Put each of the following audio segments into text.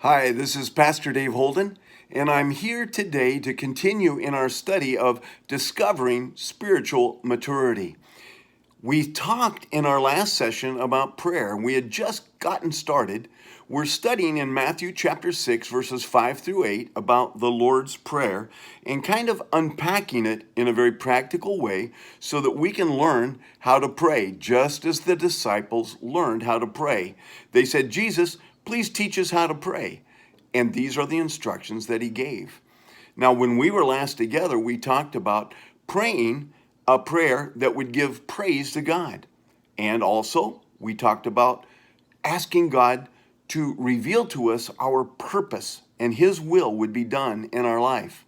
Hi, this is Pastor Dave Holden, and I'm here today to continue in our study of discovering spiritual maturity. We talked in our last session about prayer. We had just gotten started. We're studying in Matthew chapter 6, verses 5 through 8 about the Lord's Prayer and kind of unpacking it in a very practical way so that we can learn how to pray, just as the disciples learned how to pray. They said, Jesus, please teach us how to pray. And these are the instructions that he gave. Now, when we were last together, we talked about praying a prayer that would give praise to God. And also, we talked about asking God to reveal to us our purpose and his will would be done in our life.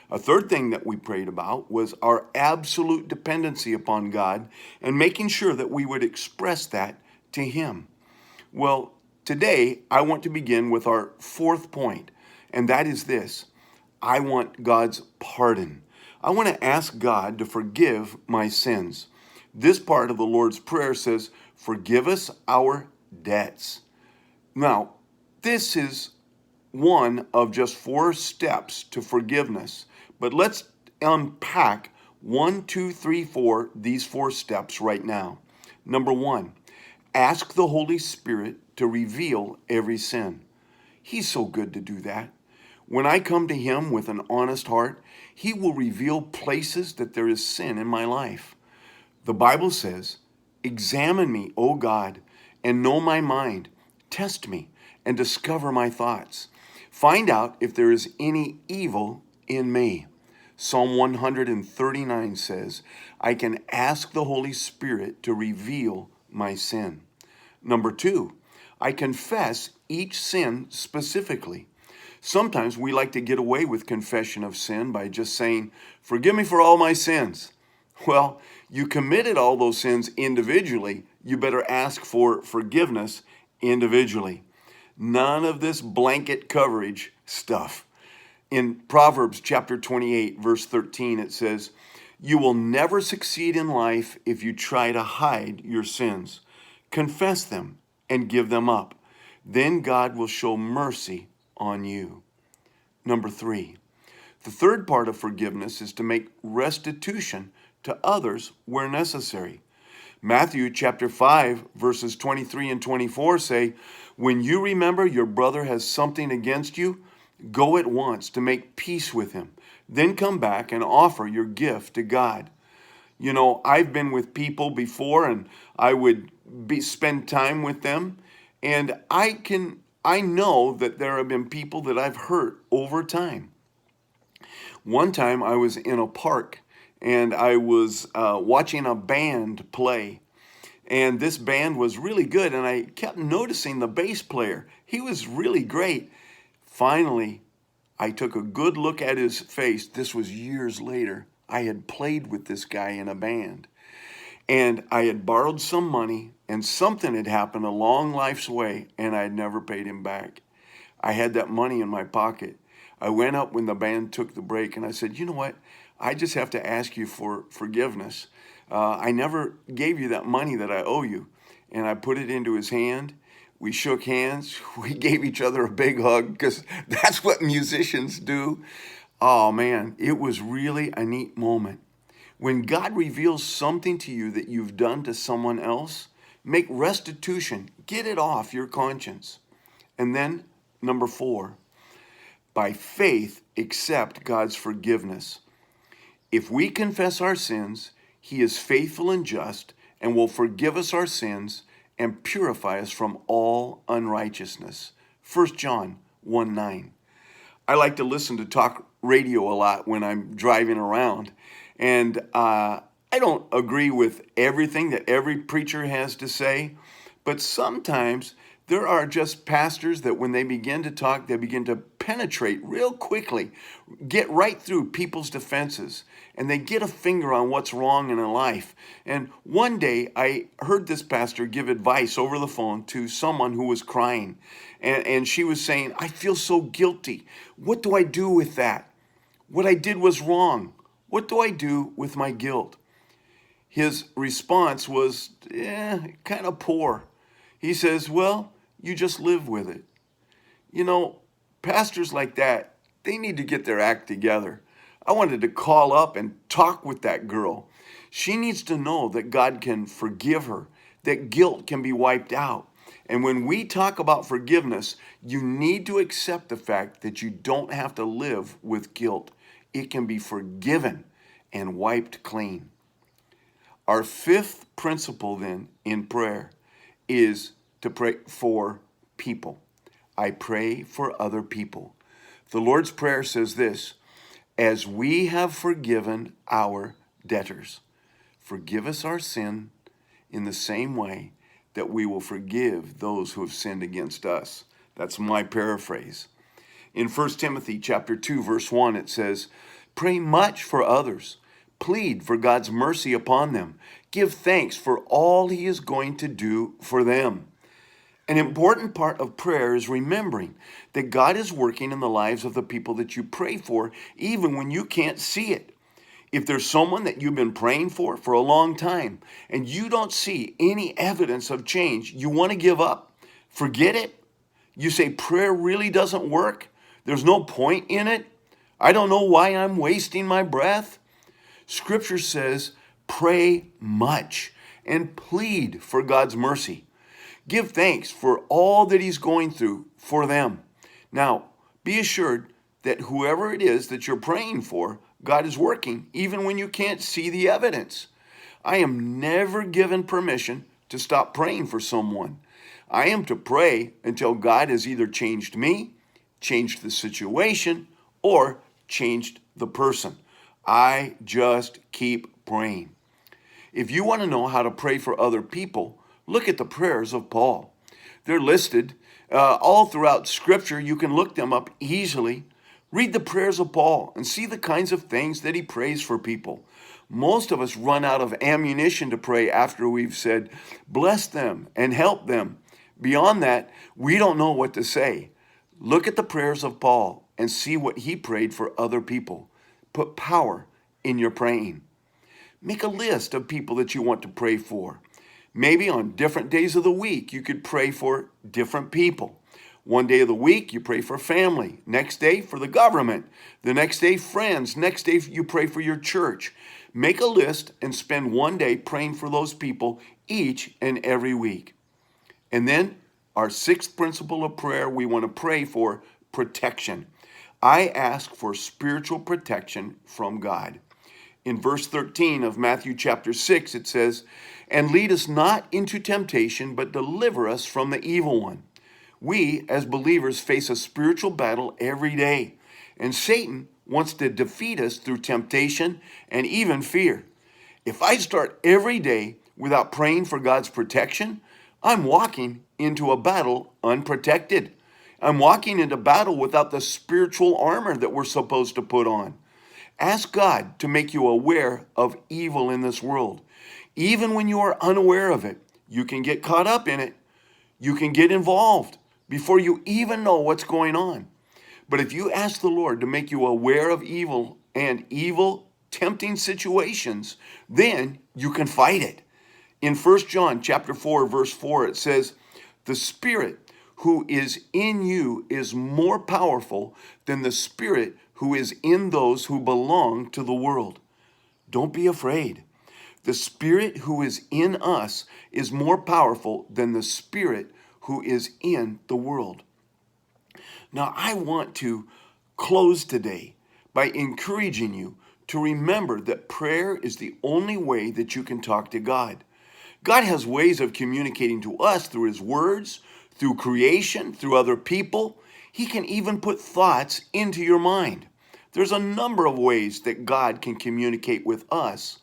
A third thing that we prayed about was our absolute dependency upon God and making sure that we would express that to him. Well, today I want to begin with our fourth point, and that is this. I want God's pardon. I want to ask God to forgive my sins. This part of the Lord's Prayer says, forgive us our debts. Now, this is one of just 4 steps to forgiveness, but let's unpack 1, 2, 3, 4, these 4 steps right now. Number 1, ask the Holy Spirit to reveal every sin. He's so good to do that. When I come to him with an honest heart, he will reveal places that there is sin in my life. The Bible says, examine me, O God, and know my mind. Test me and discover my thoughts. Find out if there is any evil in me. Psalm 139 says, I can ask the Holy Spirit to reveal my sin. Number 2, I confess each sin specifically. Sometimes we like to get away with confession of sin by just saying, forgive me for all my sins. Well, you committed all those sins individually. You better ask for forgiveness individually. None of this blanket coverage stuff. In Proverbs chapter 28, verse 13, it says, you will never succeed in life if you try to hide your sins. Confess them and give them up. Then God will show mercy on you. Number 3, the third part of forgiveness is to make restitution to others where necessary. Matthew chapter 5, verses 23 and 24 say, when you remember your brother has something against you, go at once to make peace with him. Then come back and offer your gift to God. You know, I've been with people before and I would spend time with them, and I know that there have been people that I've hurt over time. One time I was in a park and I was watching a band play. And this band was really good, and I kept noticing the bass player. He was really great. Finally, I took a good look at his face. This was years later. I had played with this guy in a band. And I had borrowed some money, and something had happened along life's way, and I had never paid him back. I had that money in my pocket. I went up when the band took the break, and I said, you know what? I just have to ask you for forgiveness. I never gave you that money that I owe you. And I put it into his hand. We shook hands. We gave each other a big hug because that's what musicians do. Oh man, it was really a neat moment. When God reveals something to you that you've done to someone else, make restitution. Get it off your conscience. And then, number 4, by faith, accept God's forgiveness. If we confess our sins, he is faithful and just and will forgive us our sins and purify us from all unrighteousness. 1 John 1:9. I like to listen to talk radio a lot when I'm driving around. And I don't agree with everything that every preacher has to say, but sometimes there are just pastors that when they begin to talk, they begin to penetrate real quickly, get right through people's defenses, and they get a finger on what's wrong in a life. And one day I heard this pastor give advice over the phone to someone who was crying. And she was saying, I feel so guilty. What do I do with that? What I did was wrong. What do I do with my guilt? His response was, kind of poor. He says, well, you just live with it. You know, Pastors like that, they need to get their act together. I wanted to call up and talk with that girl. She needs to know that God can forgive her, that guilt can be wiped out. And when we talk about forgiveness, you need to accept the fact that you don't have to live with guilt. It can be forgiven and wiped clean. Our fifth principle then in prayer is to pray for people. I pray for other people. The Lord's Prayer says this, as we have forgiven our debtors, forgive us our sin in the same way that we will forgive those who have sinned against us. That's my paraphrase. In 1 Timothy chapter 2, verse 1, it says, pray much for others. Plead for God's mercy upon them. Give thanks for all he is going to do for them. An important part of prayer is remembering that God is working in the lives of the people that you pray for, even when you can't see it. If there's someone that you've been praying for a long time and you don't see any evidence of change, you want to give up, forget it. You say prayer really doesn't work. There's no point in it. I don't know why I'm wasting my breath. Scripture says, pray much and plead for God's mercy. Give thanks for all that he's going through for them. Now, be assured that whoever it is that you're praying for, God is working, even when you can't see the evidence. I am never given permission to stop praying for someone. I am to pray until God has either changed me, changed the situation, or changed the person. I just keep praying. If you want to know how to pray for other people, look at the prayers of Paul. They're listed all throughout Scripture. You can look them up easily. Read the prayers of Paul and see the kinds of things that he prays for people. Most of us run out of ammunition to pray after we've said, bless them and help them. Beyond that, we don't know what to say. Look at the prayers of Paul and see what he prayed for other people. Put power in your praying. Make a list of people that you want to pray for. Maybe on different days of the week, you could pray for different people. One day of the week, you pray for family. Next day, for the government. The next day, friends. Next day, you pray for your church. Make a list and spend one day praying for those people each and every week. And then, our sixth principle of prayer, we want to pray for protection. I ask for spiritual protection from God. In verse 13 of Matthew chapter 6, it says, and lead us not into temptation, but deliver us from the evil one. We, as believers, face a spiritual battle every day, and Satan wants to defeat us through temptation and even fear. If I start every day without praying for God's protection, I'm walking into a battle unprotected. I'm walking into battle without the spiritual armor that we're supposed to put on. Ask God to make you aware of evil in this world. Even when you are unaware of it, you can get caught up in it. You can get involved before you even know what's going on. But if you ask the Lord to make you aware of evil and evil, tempting situations, then you can fight it. In 1 John chapter 4, verse 4, it says, the Spirit who is in you is more powerful than the spirit who is in those who belong to the world. Don't be afraid. The Spirit who is in us is more powerful than the spirit who is in the world. Now, I want to close today by encouraging you to remember that prayer is the only way that you can talk to God. God has ways of communicating to us through his words, through creation, through other people. He can even put thoughts into your mind. There's a number of ways that God can communicate with us,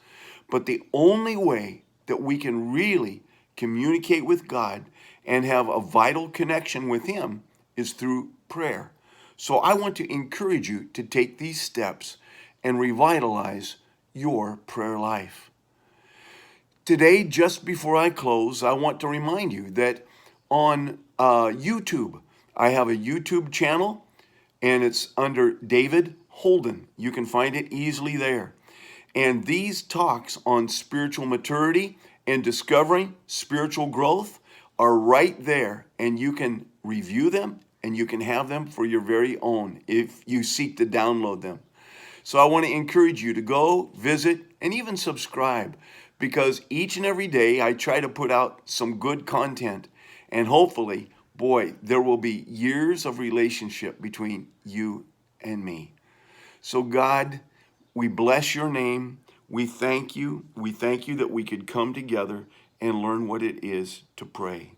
but the only way that we can really communicate with God and have a vital connection with him is through prayer. So I want to encourage you to take these steps and revitalize your prayer life. Today, just before I close, I want to remind you that on YouTube, I have a YouTube channel, and it's under David Holden. You can find it easily there. And these talks on spiritual maturity and discovering spiritual growth are right there, and you can review them and you can have them for your very own if you seek to download them. So I want to encourage you to go, visit, and even subscribe, because each and every day I try to put out some good content, and hopefully, boy, there will be years of relationship between you and me. So God, we bless your name. We thank you. We thank you that we could come together and learn what it is to pray.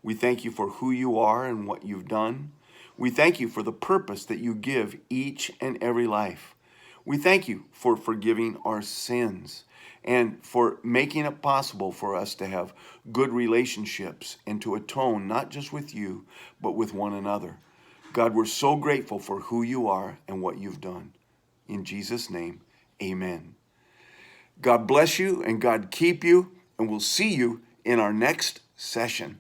We thank you for who you are and what you've done. We thank you for the purpose that you give each and every life. We thank you for forgiving our sins and for making it possible for us to have good relationships and to atone not just with you, but with one another. God, we're so grateful for who you are and what you've done. In Jesus' name, amen. God bless you and God keep you, and we'll see you in our next session.